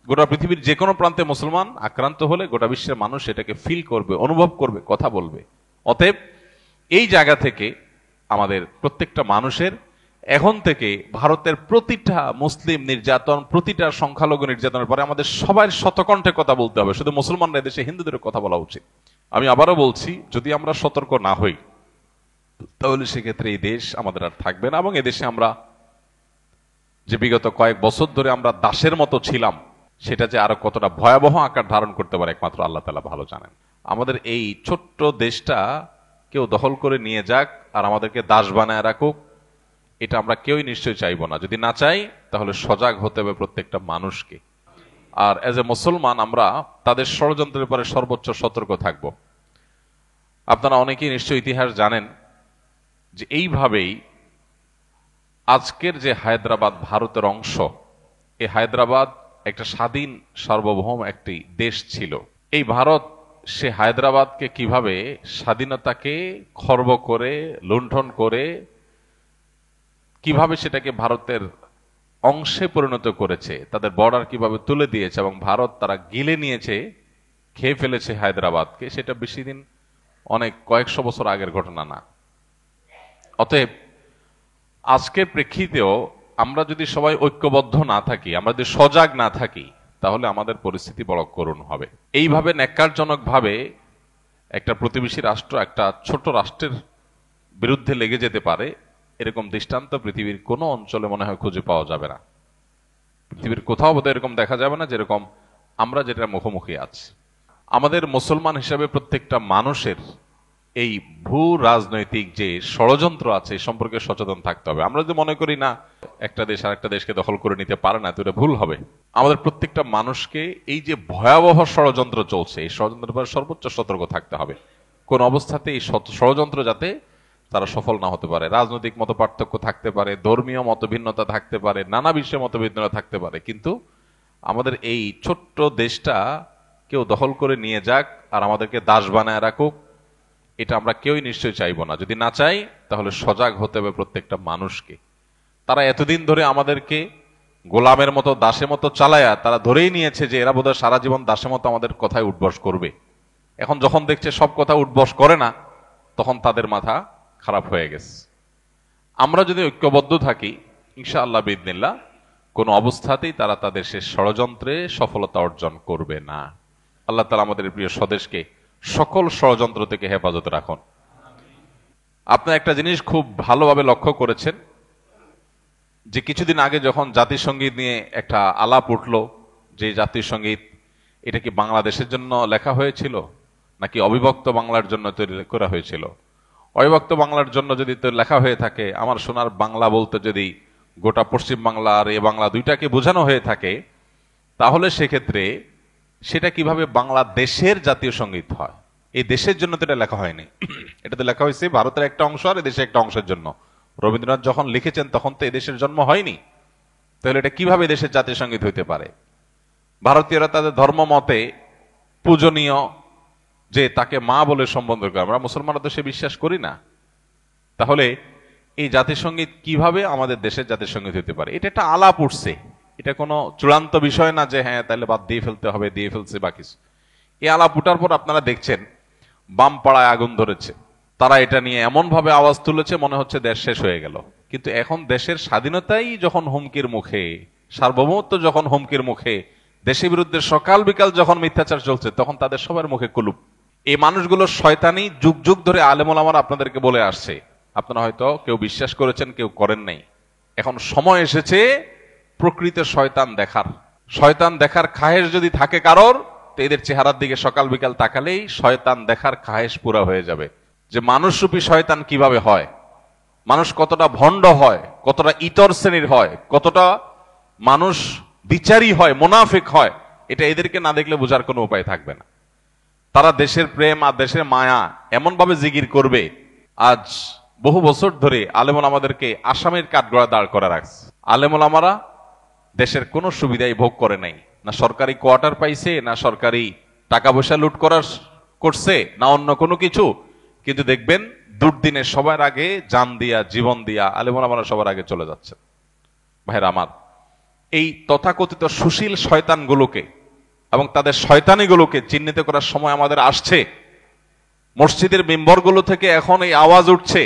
গোটা পৃথিবীর যে কোনো প্রান্তে মুসলমান আক্রান্ত হলে গোটা বিশ্বের মানুষ এটাকে ফিল করবে, অনুভব করবে, কথা বলবে। অতএব এই জায়গা থেকে আমাদের প্রত্যেকটা মানুষের এখন থেকে ভারতের প্রতিটা মুসলিম নির্যাতন, প্রতিটা সংখ্যালঘু নির্যাতনের পরে আমাদের সবার শতকণ্ঠে কথা বলতে হবে। শুধু মুসলমানরা এদেশে হিন্দুদের কথা বলা উচিত। আমি আবারও বলছি, যদি আমরা সতর্ক না হই তাহলে সেক্ষেত্রে এই দেশ আমাদের আর থাকবে না, এবং এদেশে আমরা যে বিগত কয়েক বছর ধরে আমরা দাসের মতো ছিলাম, সেটা যে আরো কতটা ভয়াবহ আকার ধারণ করতে পারে একমাত্র আল্লাহ তাআলা ভালো জানেন। আমাদের এই ছোট্ট দেশটা কেউ দখল করে নিয়ে যাক আর আমাদেরকে দাস বানায় রাখুক, এটা আমরা কেউই নিশ্চয়ই চাইবো না। যদি না চাই তাহলে সজাগ হতে হবে প্রত্যেকটা মানুষকে। আর এজ এ মুসলমান আমরা তাদের ষড়যন্ত্রের পরে সর্বোচ্চ সতর্ক থাকব। আপনারা অনেকেই নিশ্চয়ই ইতিহাস জানেন যে এইভাবেই আজকের যে হায়দ্রাবাদ ভারতের অংশ, এই হায়দ্রাবাদ একটা স্বাধীন সার্বভৌম একটি দেশ ছিল। এই ভারত সে হায়দ্রাবাদকে কিভাবে স্বাধীনতাকে খর্ব করে, লুণ্ঠন করে, কিভাবে সেটাকে ভারতের অংশে পরিণত করেছে, তাদের বর্ডার কিভাবে তুলে দিয়েছে এবং ভারত তারা গিলে নিয়েছে, খেয়ে ফেলেছে হায়দ্রাবাদকে, সেটা বেশি দিন, অনেক কয়েকশো বছর আগের ঘটনা না। অতএব আজকের প্রেক্ষিতেও আমরা যদি সবাই ঐক্যবদ্ধ না থাকি, আমরা যদি সজাগ না থাকি, তাহলে আমাদের পরিস্থিতি বড় করুণ হবে। এইভাবে ন্যাক্কারজনকভাবে একটা প্রতিবেশী রাষ্ট্র একটা ছোট রাষ্ট্রের বিরুদ্ধে লেগে যেতে পারে, এরকম দৃষ্টান্ত পৃথিবীর কোনো অঞ্চলে মনে হয় খুঁজে পাওয়া যাবে না। পৃথিবীর কোথাও বোধহয় এরকম দেখা যাবে না যেরকম আমরা যেটা মুখোমুখি আছি। আমাদের মুসলমান হিসাবে প্রত্যেকটা মানুষের এই ভূ রাজনৈতিক যে ষড়যন্ত্র আছে এই সম্পর্কে সচেতন থাকতে হবে। আমরা যদি মনে করি না একটা দেশ আর একটা দেশকে দখল করে নিতে পারে না, তো এটা ভুল হবে। আমাদের প্রত্যেকটা মানুষকে এই যে ভয়াবহ ষড়যন্ত্র চলছে, এই ষড়যন্ত্রের ব্যাপারে সর্বোচ্চ সতর্ক থাকতে হবে। কোন অবস্থাতে এই ষড়যন্ত্র যাতে তারা সফল না হতে পারে। রাজনৈতিক মত পার্থক্য থাকতে পারে, ধর্মীয় মতভিন্নতা থাকতে পারে, নানা বিষয়ে মতভিন্নতা থাকতে পারে, কিন্তু আমাদের এই ছোট্ট দেশটা কেউ দখল করে নিয়ে যাক আর আমাদেরকে দাস বানায় রাখুক, এটা আমরা কেউই নিশ্চয়ই চাইবো না। যদি না চাই তাহলে সজাগ হতে হবে প্রত্যেকটা মানুষকে। তারা এতদিন ধরে আমাদেরকে গোলামের মতো, দাসের মতো চালায়া তারা ধরেই নিয়েছে যে এরা বোধহয় সারা জীবন দাসের মতো আমাদের কথায় উঠবস করবে। এখন যখন দেখছে সব কথা উঠবস করে না, তখন তাদের মাথা খারাপ হয়ে গেছে। আমরা যদি ঐক্যবদ্ধ থাকি, ইনশাআল্লাহ বিইذনিল্লাহ, কোন অবস্থাতেই তারা তাদের সে ষড়যন্ত্রে সফলতা অর্জন করবে না। আল্লাহ তাআলা আমাদের প্রিয় স্বদেশকে সকল ষড়যন্ত্র থেকে হেফাজতে রাখুন। আপনার একটা জিনিস খুব ভালোভাবে লক্ষ্য করেছেন যে কিছুদিন আগে যখন জাতীয় সঙ্গীত নিয়ে একটা আলাপ উঠল, যে জাতীয় সঙ্গীত এটা কি বাংলাদেশের জন্য লেখা হয়েছিল নাকি অবিভক্ত বাংলার জন্য তৈরি করা হয়েছিল? অবিভক্ত বাংলার জন্য যদি লেখা হয়ে থাকে, আমার সোনার বাংলা বলতে যদি গোটা পশ্চিম বাংলা আর এ বাংলা দুইটাকে বোঝানো হয়ে থাকে, তাহলে সেক্ষেত্রে সেটা কিভাবে বাংলাদেশের জাতীয় সঙ্গীত হয়? এই দেশের জন্য তো এটা লেখা হয়নি, এটা তো লেখা হয়েছে ভারতের একটা অংশ আর এদেশের একটা অংশের জন্য। রবীন্দ্রনাথ যখন লিখেছেন তখন তো এদেশের জন্ম হয়নি, তাহলে এটা কিভাবে দেশের জাতীয় সঙ্গীত হইতে পারে? ভারতীয়রা তাদের ধর্ম মতে পূজনীয়, যে তাকে মা বলে সম্বোধন করে, আমরা মুসলমানরা তো সে বিশ্বাস করি না। তাহলে এই জাতীয় সঙ্গীত কিভাবে আমাদের দেশের জাতীয় সঙ্গীত হতে পারে? এটা একটা আলাপ উঠছে, এটা কোনো চূড়ান্ত বিষয় না যে হ্যাঁ তাহলে বাদ দিয়ে ফেলতে হবে, দিয়ে ফেলছে বা কিছু। এই আলাপ উঠার পর আপনারা দেখছেন বাম পাড়ায় আগুন ধরেছে, তারা এটা নিয়ে এমন ভাবে আওয়াজ তুলেছে মনে হচ্ছে দেশ শেষ হয়ে গেল। কিন্তু এখন দেশের স্বাধীনতাই যখন হুমকির মুখে, সার্বভৌমত্ব যখন হুমকির মুখে, দেশের বিরুদ্ধে সকাল বিকাল যখন মিথ্যাচার চলছে, তখন তাদের সবার মুখে কুলুপ। এই মানুষগুলো শয়তানি যুগ যুগ ধরে আলেম ওলামারা আপনাদেরকে বলে আসছে, আপনারা হয়তো কেউ বিশ্বাস করেছেন, কেউ করেন নাই। এখন সময় এসেছে প্রকৃত শয়তান দেখার। শয়তান দেখার খায়েশ যদি থাকে কারোর, তো এদের চেহারার দিকে সকাল বিকাল তাকালেই শয়তান দেখার খায়েশ পুরা হয়ে যাবে, যে মানুষরূপী শয়তান কিভাবে হয়, মানুষ কতটা ভণ্ড হয়, কতটা ইতর শ্রেণীর হয়, কতটা মানুষ বিচারী হয়, মুনাফিক হয়, এটা এদেরকে না দেখলে বোঝার কোনো উপায় থাকবে না। তারা দেশের প্রেম আর দেশের মায়া এমন ভাবে জিগির করবে। আজ বহু বছর ধরে আলেমুল আমাদেরকে আসামের কাঠগড়া দাঁড় করা রাখছে। আলেমুল আমারা দেশের কোনো সুবিধাই ভোগ করে নাই, না সরকারি কোয়ার্টার পাইছে, না সরকারি টাকা পয়সা লুট করছে, না অন্য কোনো কিছু। কিন্তু দেখবেন দুর্দিনে সবার আগে জান দিয়া, জীবন দিয়া আলেমুল আমারা সবার আগে চলে যাচ্ছে। ভাইরা আমার, এই তথাকথিত সুশীল শয়তানগুলোকে এবং তাদের শয়তানিগুলোকে চিহ্নিত করার সময় আমাদের আসছে। মসজিদের মিম্বরগুলো থেকে এখন এই আওয়াজ উঠছে,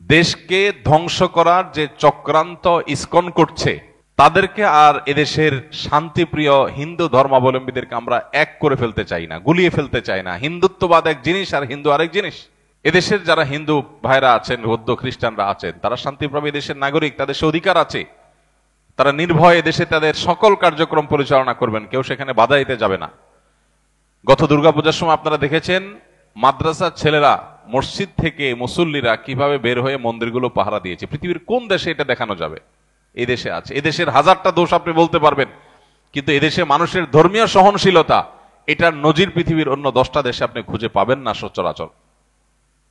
দেশকে ধ্বংস করার যে চক্রান্ত ইসকন করছে, তাদেরকে আর এদেশের শান্তিপ্রিয় হিন্দু ধর্মাবলম্বীদেরকে আমরা এক করে ফেলতে চাই না, গুলিয়ে ফেলতে চাই না। হিন্দুত্ববাদ এক জিনিস আর হিন্দু আরেক জিনিস। এদেশের যারা হিন্দু ভাইরা আছেন, বৌদ্ধ খ্রিস্টানরা আছেন, তারা শান্তিপ্রমী দেশের নাগরিক, তাদের সে অধিকার আছে। তারা নির্ভয়ে দেশে তাদের সকল কার্যক্রম পরিচালনা করবেন, কেউ সেখানে বাধা দিতে যাবে না। গত দুর্গাপূজার সময় আপনারা দেখেছেন মাদ্রাসার ছেলেরা, মসজিদ থেকে মুসল্লিরা কিভাবে বের হয়ে মন্দিরগুলো পাহারা দিয়েছে। পৃথিবীর কোন দেশে এটা দেখানো যাবে? এই দেশে আছে। এদেশের হাজারটা দোষ আপনি বলতে পারবেন, কিন্তু এদেশে মানুষের ধর্মীয় সহনশীলতা, এটার নজির পৃথিবীর অন্য 10টা দেশে আপনি খুঁজে পাবেন না সচরাচর।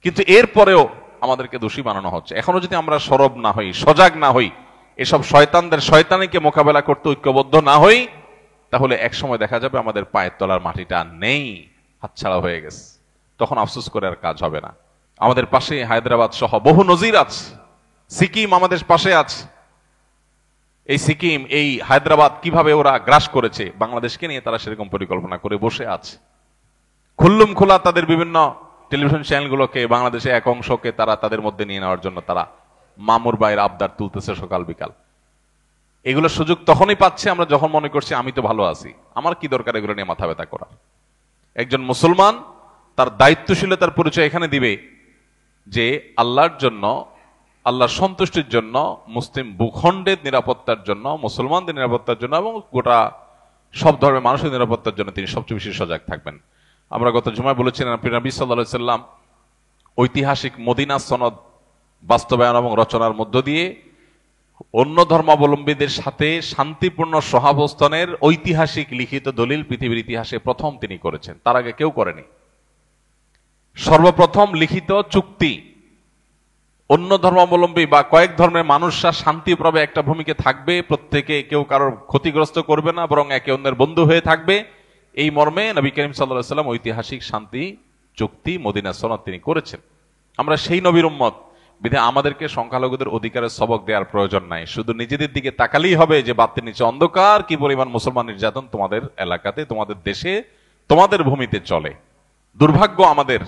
কিন্তু এরপরেও আমাদেরকে দোষী বানানো হচ্ছে। এখনো যদি আমরা সরব না হই, সজাগ না হই, এসব শয়তানদের শয়তানিকে মোকাবেলা করতে ঐক্যবদ্ধ না হই, তাহলে একসময় দেখা যাবে আমাদের পায়ের তলার মাটিটা নেই, হাতছাড়া হয়ে গেছে। তখন আফসোস করে আর কাজ হবে না। আমাদের পাশে হায়দ্রাবাদ সহ বহু নজির আছে। সিকিম আমাদের পাশে আছে। এই সিকিম, এই হায়দ্রাবাদ কিভাবে ওরা গ্রাস করেছে, বাংলাদেশকে নিয়ে তারা সেরকম পরিকল্পনা করে বসে আছে। খুল্লুম খোলা তাদের বিভিন্ন টেলিভিশন চ্যানেলগুলোকে, বাংলাদেশে এক অংশকে তারা তাদের মধ্যে নিয়ে নেওয়ার জন্য তারা মামুর বাইর আবদার তুলতেছে সকাল বিকাল। এগুলো সুযোগ তখনই পাচ্ছে আমরা যখন মনে করছি আমি তো ভালো আছি, আমার কি দরকার এগুলো নিয়ে মাথা ব্যথা করা। একজন মুসলমান তার দায়িত্বশীলতার পরিচয় এখানে দিবে যে আল্লাহর জন্য, আল্লাহর সন্তুষ্টির জন্য, মুসলিম ভূখণ্ডের নিরাপত্তার জন্য, মুসলমানদের নিরাপত্তার জন্য এবং গোটা সব ধর্মের মানুষের নিরাপত্তার জন্য তিনি সবচেয়ে বেশি সজাগ থাকবেন। আমরা গত জুমায় বলেছিলেন নবী সাল্লাল্লাহু আলাইহি সাল্লাম ঐতিহাসিক মদিনা সনদ বাস্তবায়ন এবং রচনার মধ্য দিয়ে অন্য ধর্মাবলম্বীদের সাথে শান্তিপূর্ণ সহাবস্থানের ঐতিহাসিক লিখিত দলিল পৃথিবীর ইতিহাসে প্রথম তিনি করেছেন, তার আগে কেউ করেনি। সর্বপ্রথম লিখিত চুক্তি, অন্য ধর্মাবলম্বী বা কয়েক ধর্মের মানুষরা শান্তিভাবে একটা ভূমিকে থাকবে, প্রত্যেকে কেউ কারোর ক্ষতিগ্রস্ত করবে না, বরং একে অন্যের বন্ধু হয়ে থাকবে, এই মর্মে নবী করিম সাল্লাল্লাহু আলাইহি সাল্লাম ঐতিহাসিক শান্তি চুক্তি মদিনা সনদ তিনি করেছেন। আমরা সেই নবীর উম্মত, বিধায় আমাদেরকে সংখ্যালঘুদের অধিকারের সবক দেওয়ার প্রয়োজন নাই। শুধু নিজেদের দিকে তাকালেই হবে যে বাতির নিচে অন্ধকার, কি পরিমাণ মুসলমান নির্যাতন তোমাদের এলাকাতে, তোমাদের দেশে, তোমাদের ভূমিতে চলে। দুর্ভাগ্য আমাদের,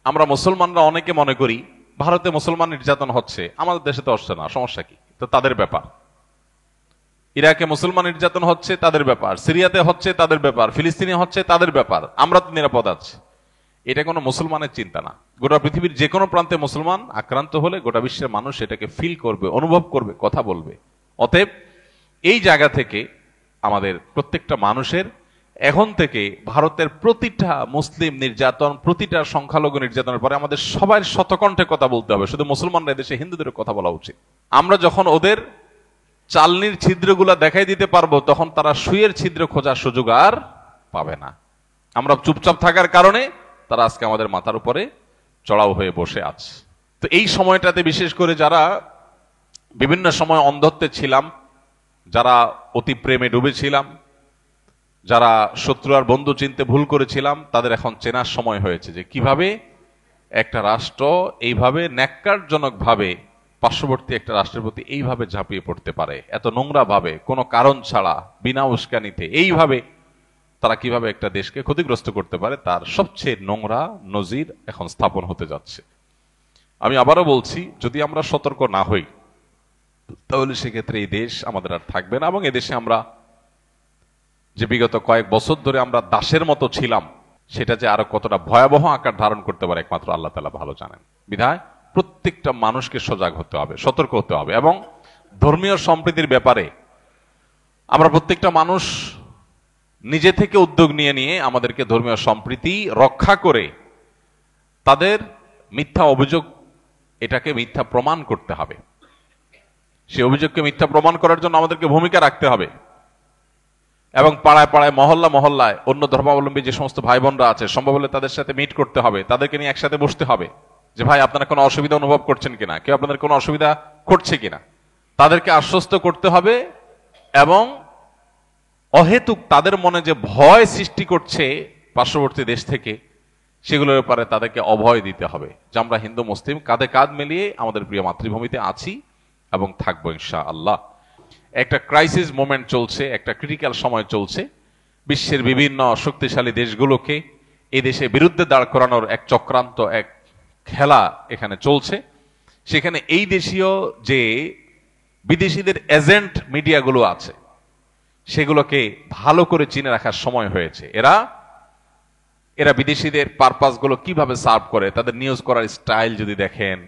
আমরা মুসলমানরা অনেকে মনে করি ভারতে মুসলমান নির্যাতন হচ্ছে, আমাদের দেশে তো হচ্ছে না, সমস্যা কি? তো তাদের ব্যাপার। ইরাকে মুসলমান নির্যাতন হচ্ছে, তাদের ব্যাপার। সিরিয়াতে হচ্ছে, তাদের ব্যাপার। ফিলিস্তিনে হচ্ছে, তাদের ব্যাপার। আমরা তো নিরাপদ আছি। এটা কোনো মুসলমানের চিন্তা না। গোটা পৃথিবীর যে কোনো প্রান্তে মুসলমান আক্রান্ত হলে গোটা বিশ্বের মানুষ এটাকে ফিল করবে, অনুভব করবে, কথা বলবে। অতএব এই জায়গা থেকে আমাদের প্রত্যেকটা মানুষের এখন থেকে ভারতের প্রতিটা মুসলিম নির্যাতন, প্রতিটা সংখ্যালঘু নির্যাতনের পরে আমাদের সবাই শতকণ্ঠে কথা বলতে হবে। শুধু মুসলমানরা দেশে হিন্দুদের কথা বলা উচিত। আমরা যখন ওদের চালনির ছিদ্রগুলা দেখাই দিতে পারবো, তখন তারা সুইয়ের ছিদ্র খোঁজার সুযোগ আর পাবে না। আমরা চুপচাপ থাকার কারণে তারা আজকে আমাদের মাথার উপরে চড়াও হয়ে বসে আছে। তো এই সময়টাতে বিশেষ করে যারা বিভিন্ন সময় অন্ধত্বে ছিলাম, যারা অতি প্রেমে ডুবেছিলাম, যারা শত্রু আর বন্ধু চিনতে ভুল করেছিলাম, তাদের এখন চেনার সময় হয়েছে যে কিভাবে একটা রাষ্ট্র এইভাবে ন্যাক্কারজনক ভাবে পার্শ্ববর্তী একটা রাষ্ট্রের প্রতি এইভাবে ঝাঁপিয়ে পড়তে পারে, এত নোংরা ভাবে, কোনো কারণ ছাড়া, বিনা উস্কানিতে এইভাবে তারা কিভাবে একটা দেশকে ক্ষতিগ্রস্ত করতে পারে, তার সবচেয়ে নোংরা নজির এখন স্থাপন হতে যাচ্ছে। আমি আবারও বলছি, যদি আমরা সতর্ক না হই তাহলে সেক্ষেত্রে এই দেশ আমাদের আর থাকবে না, এবং এদেশে আমরা যে বিগত কয়েক বছর ধরে আমরা দাসের মতো ছিলাম, সেটা যে আরো কতটা ভয়াবহ আকার ধারণ করতে পারে একমাত্র আল্লাহ তাআলা ভালো জানেন। বিধায় প্রত্যেকটা মানুষকে সজাগ হতে হবে, সতর্ক হতে হবে। এবং ধর্মীয় সম্প্রীতির ব্যাপারে আমরা প্রত্যেকটা মানুষ নিজে থেকে উদ্যোগ নিয়ে নিয়ে আমাদেরকে ধর্মীয় সম্প্রীতি রক্ষা করে তাদের মিথ্যা অভিযোগ, এটাকে মিথ্যা প্রমাণ করতে হবে। সেই অভিযোগকে মিথ্যা প্রমাণ করার জন্য আমাদেরকে ভূমিকা রাখতে হবে। এবং পাড়ায় পাড়ায়, মহল্লা মহল্লায় অন্য ধর্মাবলম্বী যে সমস্ত ভাই বোনরা আছে, সম্ভব হলে তাদের সাথে মিট করতে হবে, তাদেরকে নিয়ে একসাথে বসতে হবে যে ভাই আপনারা কোনো অসুবিধা অনুভব করছেন কিনা, কেউ আপনাদের কোনো অসুবিধা করছে কিনা, তাদেরকে আশ্বস্ত করতে হবে। এবং অহেতুক তাদের মনে যে ভয় সৃষ্টি করছে পার্শ্ববর্তী দেশ থেকে, সেগুলোর ব্যাপারে তাদেরকে অভয় দিতে হবে যে আমরা হিন্দু মুসলিম কাঁধে কাঁধ মিলিয়ে আমাদের প্রিয় মাতৃভূমিতে আছি এবং থাকবো ইনশাআল্লাহ। একটা ক্রাইসিস মোমেন্ট চলছে, একটা ক্রিটিক্যাল সময় চলছে। বিশ্বের বিভিন্ন শক্তিশালী দেশগুলোকে এই দেশের বিরুদ্ধে দাঁড় করানোর এক চক্রান্ত, এক খেলা এখানে চলছে। সেখানে এই দেশীয় যে বিদেশিদের এজেন্ট মিডিয়াগুলো আছে সেগুলোকে ভালো করে চিনে রাখার সময় হয়েছে। এরা বিদেশিদের পারপাসগুলো কিভাবে সার্ভ করে, তাদের নিউজ করার স্টাইল যদি দেখেন,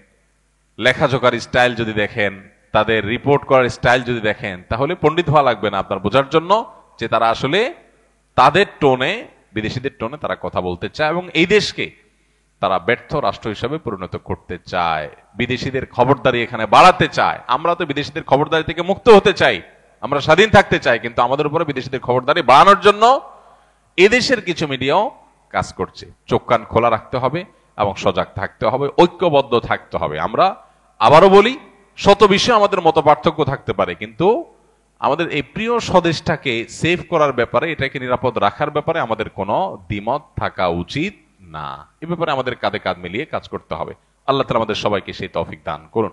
লেখাজোকার স্টাইল যদি দেখেন, তাদের রিপোর্ট করার স্টাইল যদি দেখেন, তাহলে পণ্ডিত হওয়া লাগবে না আপনার বোঝার জন্য যে তারা আসলে তাদের টোনে, বিদেশিদের টোনে তারা কথা বলতে চায় এবং এই দেশকে তারা ব্যর্থ রাষ্ট্র হিসাবে পরিণত করতে চায়, বিদেশিদের খবরদারি এখানে বাড়াতে চায়। আমরা তো বিদেশিদের খবরদারি থেকে মুক্ত হতে চাই, আমরা স্বাধীন থাকতে চাই, কিন্তু আমাদের উপরে বিদেশিদের খবরদারি বাড়ানোর জন্য এদেশের কিছু মিডিয়াও কাজ করছে। চোখ কান খোলা রাখতে হবে এবং সজাগ থাকতে হবে, ঐক্যবদ্ধ থাকতে হবে। আমরা আবারও বলি, শত বিষয়ে আমাদের মত পার্থক্য থাকতে পারে, কিন্তু আমাদের এই প্রিয় স্বদেশটাকে সেভ করার ব্যাপারে, এটাকে নিরাপদ রাখার ব্যাপারে আমাদের কোনো দ্বিমত থাকা উচিত না। এ ব্যাপারে আমাদের কাঁধে কাঁধ মিলিয়ে কাজ করতে হবে। আল্লাহ তাআলা আমাদের সবাইকে সেই তৌফিক দান করুন।